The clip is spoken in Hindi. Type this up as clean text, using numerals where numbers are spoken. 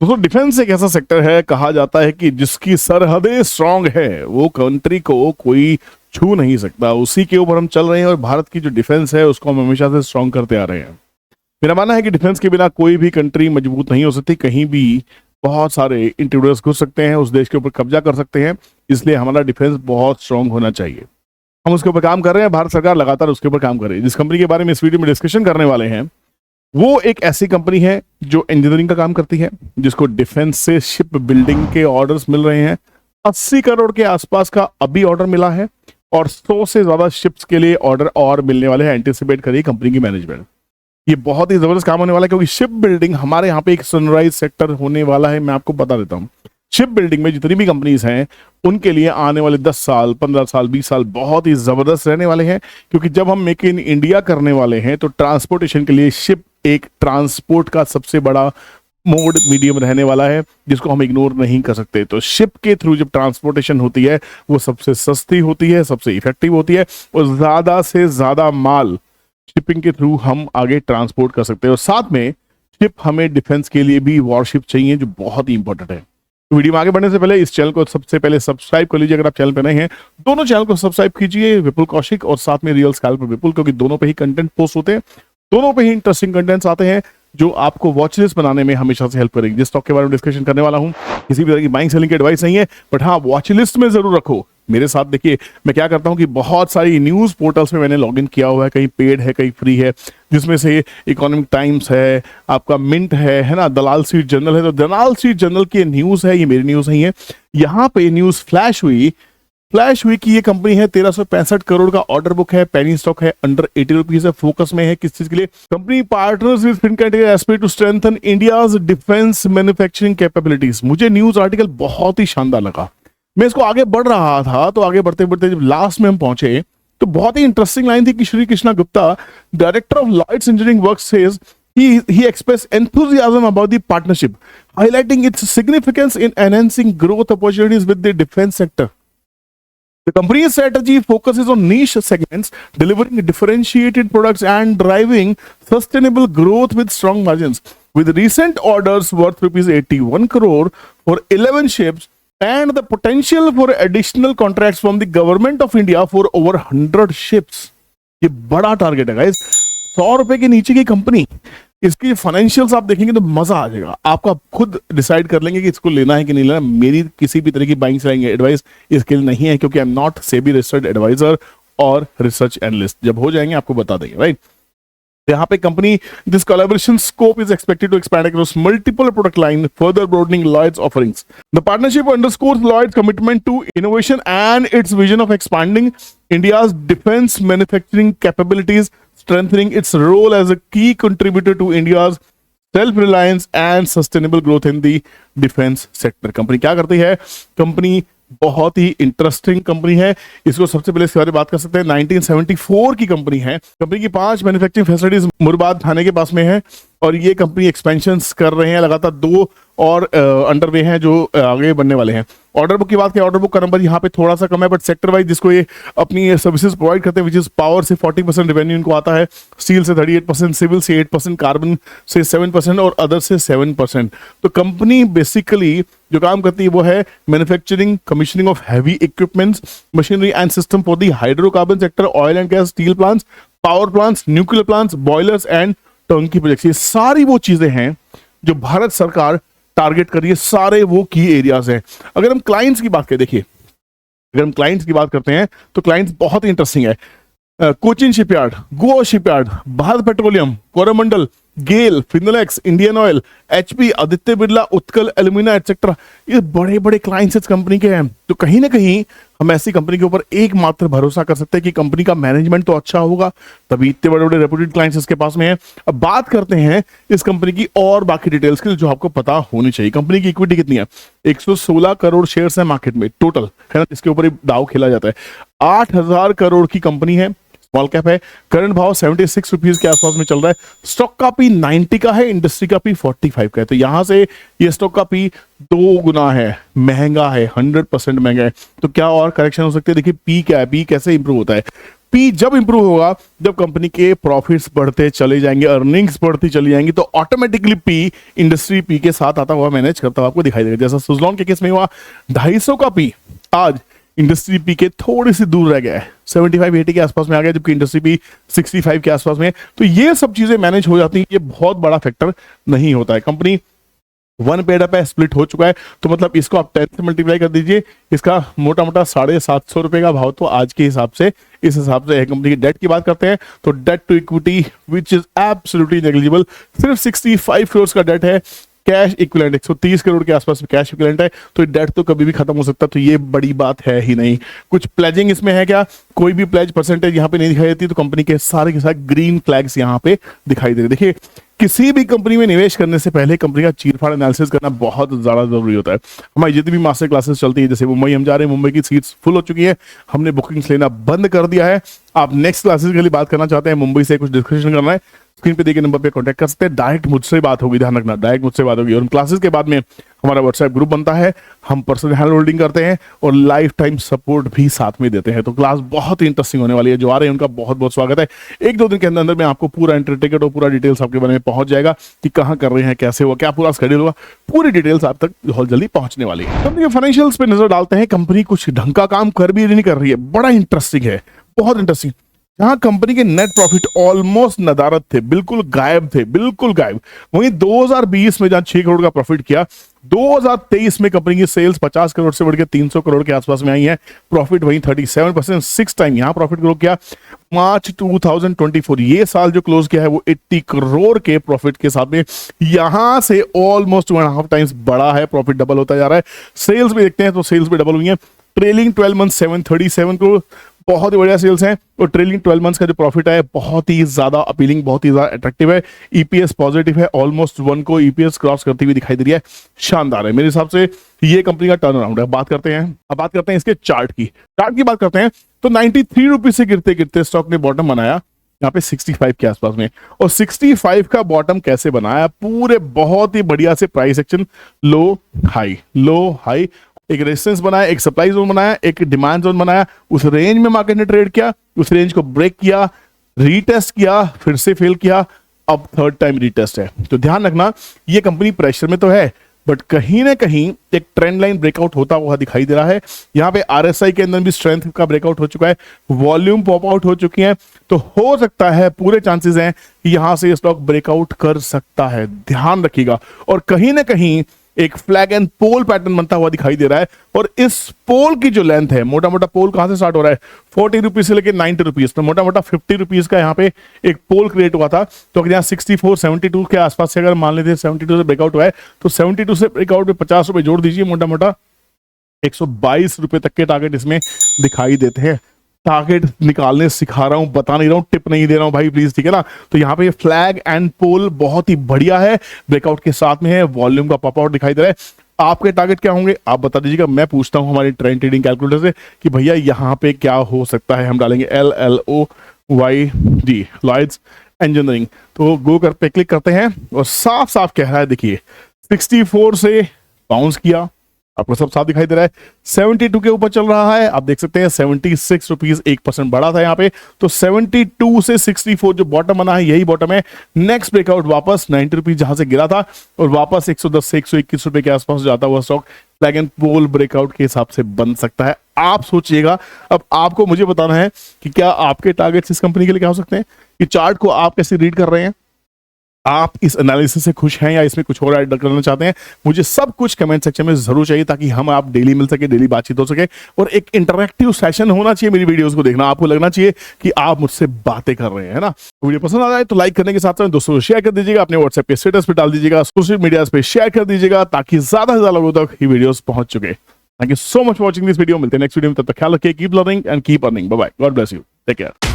दोस्तों डिफेंस एक ऐसा सेक्टर है, कहा जाता है कि जिसकी सरहदें स्ट्रांग है वो कंट्री को कोई छू नहीं सकता। उसी के ऊपर हम चल रहे हैं और भारत की जो डिफेंस है उसको हम हमेशा से स्ट्रांग करते आ रहे हैं। मेरा मानना है कि डिफेंस के बिना कोई भी कंट्री मजबूत नहीं हो सकती। कहीं भी बहुत सारे इंट्रूडर्स घुस सकते हैं, उस देश के ऊपर कब्जा कर सकते हैं, इसलिए हमारा डिफेंस बहुत स्ट्रांग होना चाहिए। हम उसके ऊपर काम कर रहे हैं, भारत सरकार लगातार उसके ऊपर काम कर रही है। जिस कंपनी के बारे में इस वीडियो में डिस्कशन करने वाले हैं वो एक ऐसी कंपनी है जो इंजीनियरिंग का काम करती है, जिसको डिफेंस से शिप बिल्डिंग के ऑर्डर्स मिल रहे हैं। 80 करोड़ के आसपास का अभी ऑर्डर मिला है और 100 से ज्यादा शिप्स के लिए ऑर्डर और मिलने वाले हैं, एंटिसिपेट करिए कंपनी की मैनेजमेंट। ये बहुत ही जबरदस्त काम होने वाला है क्योंकि शिप बिल्डिंग हमारे यहाँ पे एक सनराइज सेक्टर होने वाला है। मैं आपको बता देता हूँ, शिप बिल्डिंग में जितनी भी कंपनीज हैं उनके लिए आने वाले 10 साल 15 साल 20 साल बहुत ही जबरदस्त रहने वाले हैं, क्योंकि जब हम मेक इन इंडिया करने वाले हैं तो ट्रांसपोर्टेशन के लिए शिप एक ट्रांसपोर्ट का सबसे बड़ा मोड मीडियम रहने वाला है, जिसको हम इग्नोर नहीं कर सकते। तो शिप के थ्रू जब ट्रांसपोर्टेशन होती है वो सबसे सस्ती होती है, सबसे इफेक्टिव होती है और ज्यादा से ज्यादा माल शिपिंग के थ्रू हम आगे ट्रांसपोर्ट कर सकते हैं। और साथ में शिप हमें डिफेंस के लिए भी वॉरशिप चाहिए, जो बहुत ही इंपॉर्टेंट है। तो वीडियो में आगे बढ़ने से पहले इस चैनल को सबसे पहले सब्सक्राइब कर लीजिए अगर आप चैनल पे नए हैं। दोनों चैनल को सब्सक्राइब कीजिए, विपुल कौशिक और साथ में रियल स्कैल्पर विपुल, क्योंकि दोनों पे ही कंटेंट पोस्ट होते हैं, दोनों पे ही इंटरेस्टिंग कंटेंट्स आते हैं जो आपको वॉच लिस्ट बनाने में हमेशा से हेल्प करेंगे। जिस स्टॉक के बारे में डिस्कशन करने वाला हूं किसी भी तरह की बाइंग सेलिंग की एडवाइस नहीं है, बट हाँ वॉच लिस्ट में जरूर रखो। मेरे साथ देखिए मैं क्या करता हूं कि बहुत सारी न्यूज पोर्टल्स में मैंने लॉगिन किया हुआ है, कहीं पेड है कहीं फ्री है, जिसमें से इकोनॉमिक टाइम्स है, आपका मिंट है ना, दलाल स्ट्रीट जर्नल है। तो दलाल स्ट्रीट जर्नल की न्यूज है, ये मेरी न्यूज नहीं है। यहाँ पे न्यूज फ्लैश हुई कि ये कंपनी है 1365 करोड़ का ऑर्डर बुक है, पेनी स्टॉक है, अंडर 80 रुपीज है, फोकस में है किस चीज के लिए? Company partners with Fincare aspirate to strengthen India's defence manufacturing capabilities. मुझे न्यूज आर्टिकल बहुत ही शानदार लगा। मैं इसको आगे बढ़ रहा था तो आगे बढ़ते बढ़ते जब लास्ट में हम पहुंचे तो बहुत ही इंटरेस्टिंग लाइन थी कि Shri Krishna Gupta, director of Lloyds Engineering Works, says he expressed enthusiasm about the partnership, highlighting its significance in enhancing growth opportunities with the defense sector. The company's strategy focuses on niche segments, delivering differentiated products and driving sustainable growth with strong margins. With recent orders worth rupees 81 crore for 11 ships and the potential for additional contracts from the government of India for over 100 ships. ये बड़ा टारगेट है गाइस। 100 रुपए के नीचे की कंपनी, इसकी फाइनेंशियल्स आप देखेंगे तो मजा आ जाएगा। आपका खुद डिसाइड कर लेंगे कि इसको लेना है कि नहीं लेना। मेरी किसी भी तरह की बाइंग सेलिंग एडवाइस इसके लिए नहीं है, क्योंकि I am not SEBI registered advisor और रिसर्च एनालिस्ट। जब हो जाएंगे आपको बता देंगे, राइट? यहाँ पे company, this collaboration scope is expected to expand across multiple product line, further broadening Lloyd's offerings. The partnership underscores Lloyd's commitment to innovation and its vision of expanding India's defense manufacturing capabilities, strengthening its role as a key contributor to India's self-reliance and sustainable growth in the defense sector. Company क्या करती है? कंपनी बहुत ही इंटरेस्टिंग कंपनी है। इसको सबसे पहले इसके बारे में बात कर सकते हैं। 1974 की कंपनी है। कंपनी की 5 मैन्युफैक्चरिंग फैसिलिटीज मुरबाद थाने के पास में है और ये कंपनी एक्सपेंशंस कर रहे हैं लगातार। 2 और अंडरवे हैं जो आगे बढ़ने वाले हैं। ऑर्डर बुक की बात करें, ऑर्डर बुक का नंबर यहाँ पे थोड़ा सा कम है, बट सेक्टर वाइज जिसको ये अपनी सर्विसेज प्रोवाइड करते हैं, विच इज पावर से 40% रेवेन्यू इनको आता है, स्टील से 38%, सिविल से 8%, कार्बन से 7% और अदर से 7%। तो कंपनी बेसिकली जो काम करती है वो है manufacturing, commissioning of heavy equipments, machinery and system for the hydrocarbon sector, oil and gas, steel plants, power plants, nuclear plants, boilers and turnkey projects. ये सारी वो चीजें हैं जो भारत सरकार टारगेट कर रही है, सारे वो की एरियाज हैं। अगर हम क्लाइंट्स की बात करें, देखिए अगर हम क्लाइंट्स की बात करते हैं तो क्लाइंट्स बहुत इंटरेस्टिंग है। Cochin shipyard, Goa shipyard, Bharat Petroleum, Coromandel, GAIL, Finolex, Indian Oil, HP, Aditya Birla, Utkal alumina etcetera, ये बड़े बड़े क्लाइंट्स इस कंपनी के हैं। तो कहीं ना कहीं हम ऐसी कंपनी के ऊपर एकमात्र भरोसा कर सकते हैं कि कंपनी का मैनेजमेंट तो अच्छा होगा, तभी इतने बड़े बड़े रेप्यूटेड क्लाइंट्स इसके पास में है। अब बात करते हैं इस कंपनी की और बाकी डिटेल्स की जो आपको पता होनी चाहिए। कंपनी की इक्विटी कितनी है? 116 करोड़ शेयर्स है मार्केट में टोटल, है ना, इसके ऊपर ही दाव खेला जाता है। 8000 करोड़ की कंपनी है, स्मॉल कैप है, करंट भाव 76 रुपीज के आसपास में चल रहा है। स्टॉक का पी 90 का है, इंडस्ट्री का पी 45 का है। तो यहां से ये स्टॉक का पी 2 गुना है, महंगा है, 100% महंगा है। तो क्या और करेक्शन हो सकती है? देखिए पी क्या है, पी कैसे इंप्रूव होता है। पी जब इंप्रूव होगा, जब कंपनी के प्रॉफिट्स बढ़ते चले जाएंगे, अर्निंग्स बढ़ती चली जाएंगी, तो ऑटोमेटिकली पी इंडस्ट्री पी के साथ आता हुआ मैनेज करता हुआ आपको दिखाई देगा। जैसा सुज़लॉन के केस में हुआ, 250 का पी आज इंडस्ट्री पी के थोड़ी सी दूर रह गया है, 75-80 के आसपास में आ गया, जबकि इंडस्ट्री पी 65 के आसपास में। तो ये सब चीजें मैनेज हो जाती हैं, ये बहुत बड़ा फैक्टर नहीं होता है। कंपनी वन पेड अप है, स्प्लिट हो चुका है, तो मतलब इसको आप 10 से मल्टीप्लाई कर दीजिए, इसका मोटा मोटा 750 रुपए का भाव तो आज के हिसाब से, इस हिसाब से कंपनी की डेट की बात करते हैं तो debt to equity which is absolutely negligible, सिर्फ 65 करोड़ का डेट है। कैश इक्विवेलेंट 130 करोड़ के आसपास में कैश इक्विवेलेंट है, तो डेट तो कभी भी खत्म हो सकता है, तो ये बड़ी बात है ही नहीं। कुछ प्लेजिंग इसमें है क्या? कोई भी प्लेज परसेंटेज यहाँ पे नहीं दिखाई देती, तो कंपनी के सारे ग्रीन फ्लैग्स यहाँ पे दिखाई दे रहे। देखिए, किसी भी कंपनी में निवेश करने से पहले कंपनी का चीरफाड़ एनालिसिस करना बहुत ज्यादा जरूरी होता है। हमारी जितनी भी मास्टर क्लासेस चलती है, जैसे मुंबई हम जा रहे हैं, मुंबई की सीट्स फुल हो चुकी है, हमने बुकिंग्स लेना बंद कर दिया है। आप नेक्स्ट क्लासेस के लिए बात करना चाहते हैं, मुंबई से कुछ डिस्कशन करना है, स्क्रीन पे दिए गए नंबर पे कांटेक्ट कर सकते हैं। डायरेक्ट मुझसे बात होगी, ध्यान रखना, डायरेक्ट मुझसे बात होगी। और क्लासेस के बाद में हमारा व्हाट्सएप ग्रुप बनता है, हम पर्सनल हैंड होल्डिंग करते हैं और लाइफ टाइम सपोर्ट भी साथ में देते हैं। तो क्लास बहुत ही इंटरेस्टिंग होने वाली है। जो आ रहे हैं उनका बहुत बहुत स्वागत है। 1-2 दिन के अंदर अंदर में आपको पूरा एंट्री टिकट और पूरा डिटेल्स आपके बारे में पहुंच जाएगा कि कहाँ कर रहे हैं, कैसे हुआ, क्या पूरा शेड्यूल हुआ, पूरी डिटेल्स आप तक बहुत जल्दी पहुंचने वाली है। कंपनी के फाइनेंशियल्स पे नजर डालते हैं। कंपनी कुछ ढंग का काम कर भी नहीं कर रही है, बड़ा इंटरेस्टिंग है, बहुत इंटरेस्टिंग। जहां कंपनी के नेट प्रॉफिट ऑलमोस्ट नदारत थे, बिल्कुल गायब थे, बिल्कुल गायब। वहीं 2020 में जहां 6 करोड़ का प्रॉफिट किया, 2023 में कंपनी की सेल्स 50 करोड़ से बढ़ के 300 करोड़ के आसपास में आई है। प्रॉफिट वहीं 37%, 6 टाइम यहां प्रॉफिट ग्रो किया। मार्च 2024 ये साल जो क्लोज किया है वो 80 करोड़ के प्रॉफिट के साथ में, यहां से ऑलमोस्ट 2.5 टाइम्स बड़ा है, प्रॉफिट डबल होता जा रहा है। सेल्स भी देखते हैं तो सेल्स भी डबल हुई है। ट्रेलिंग 12 मंथ 737 करोड़, बहुत ही बढ़िया सेल्स हैं। और ट्रेलिंग 12 मंथ्स का जो प्रॉफिट है बहुत ही ज्यादा अपीलिंग, बहुत ही ज्यादा अट्रैक्टिव है। ईपीएस पॉजिटिव है, ऑलमोस्ट 1 को ईपीएस क्रॉस करती हुई दिखाई दे रही है, शानदार है मेरे हिसाब से। ये कंपनी का टर्न अराउंड है। बात करते हैं इसके चार्ट की बात करते हैं तो 93 रुपीज से गिरते गिरते स्टॉक ने बॉटम बनाया यहाँ पे 65 के आसपास में। और 65 का बॉटम कैसे बनाया? पूरे बहुत ही बढ़िया से प्राइस एक्शन, लो हाई, एक रेजिस्टेंस बनाया, एक सप्लाई जोन बनाया, एक डिमांड जोन बनाया, उस रेंज में मार्केट ने ट्रेड किया, उस रेंज को ब्रेक किया, रीटेस्ट किया, फिर से फेल किया, अब थर्ड टाइम रीटेस्ट है। तो ध्यान रखना, ये कंपनी प्रेशर में तो है, बट कहीं ना कहीं एक ट्रेंड लाइन ब्रेकआउट होता हुआ दिखाई दे रहा है। यहाँ पे आरएसआई के अंदर भी स्ट्रेंथ का ब्रेकआउट हो चुका है, वॉल्यूम पॉप आउट हो चुकी है, तो हो सकता है, पूरे चांसेस हैं कि यहां से स्टॉक ब्रेकआउट कर सकता है, ध्यान रखिएगा। और कहीं ना कहीं एक फ्लैग एंड पोल पैटर्न बनता हुआ दिखाई दे रहा है। और इस पोल की जो लेंथ है, मोटा मोटा पोल कहां से स्टार्ट हो रहा है, 40 रुपीज से लेकर 90 रुपीज, तो मोटा मोटा 50 रुपीज का यहाँ पे एक पोल क्रिएट हुआ था। तो अगर यहाँ 64 72 के आसपास से अगर मान लेते 72 से ब्रेकआउट हुआ है, तो 72 से ब्रेकआउट में 50 रुपए जोड़ दीजिए, मोटा मोटा 122 रुपए तक के टारगेट इसमें दिखाई देते हैं। टारगेट निकालने सिखा रहा हूं, बता नहीं रहा हूं, टिप नहीं दे रहा हूं भाई, प्लीज, ठीक है ना। तो यहाँ पे फ्लैग एंड पोल बहुत ही बढ़िया है, ब्रेकआउट के साथ में है, वॉल्यूम का पॉप आउट दिखाई दे रहा है। आपके टारगेट क्या होंगे आप बता दीजिएगा। मैं पूछता हूं हमारे ट्रेंड ट्रेडिंग कैलकुलेटर से कि भैया यहाँ पे क्या हो सकता है। हम डालेंगे LLOYD, लॉयड्स इंजीनियरिंग, तो गो कर पे क्लिक करते हैं और साफ साफ कह रहा है, देखिए 64 से बाउंस किया, आपको सब साफ दिखाई दे रहा है, 72 के ऊपर चल रहा है, आप देख सकते हैं 76 रुपीज 1% बढ़ा था यहाँ पे। तो 72 से 64 जो बॉटम बना है, यही बॉटम है। नेक्स्ट ब्रेकआउट वापस 90 रुपीज जहां से गिरा था, और वापस 110 से 121 रुपए के आसपास जाता हुआ stock flag and pole breakout के हिसाब से बन सकता है। आप सोचिएगा, अब आपको मुझे बताना है कि क्या आपके टारगेट्स इस कंपनी के लिए क्या हो सकते हैं, कि चार्ट को आप कैसे रीड कर रहे हैं, आप इस एनालिसिस से खुश हैं या इसमें कुछ और ऐड करना चाहते हैं। मुझे सब कुछ कमेंट सेक्शन में जरूर चाहिए, ताकि हम आप डेली मिल सके, डेली बातचीत हो सके, और एक इंटरैक्टिव सेशन होना चाहिए मेरी वीडियोस को देखना। आपको लगना चाहिए कि आप मुझसे बातें कर रहे हैं, है ना। वीडियो पसंद आ जाए तो लाइक करने के साथ साथ दोस्तों को शेयर कर दीजिएगा, अपने व्हाट्सएप पे स्टेटस पे डाल दीजिएगा, सोशल मीडिया पे शेयर कर दीजिएगा, ताकि ज्यादा से ज्यादा लोगों तक ये वीडियोस पहुंच चुके। Thank you so much for watching this video. मिलते हैं नेक्स्ट वीडियो में, तब तक ख्याल रखिए, keep learning and keep earning. Bye bye, God bless you, take care.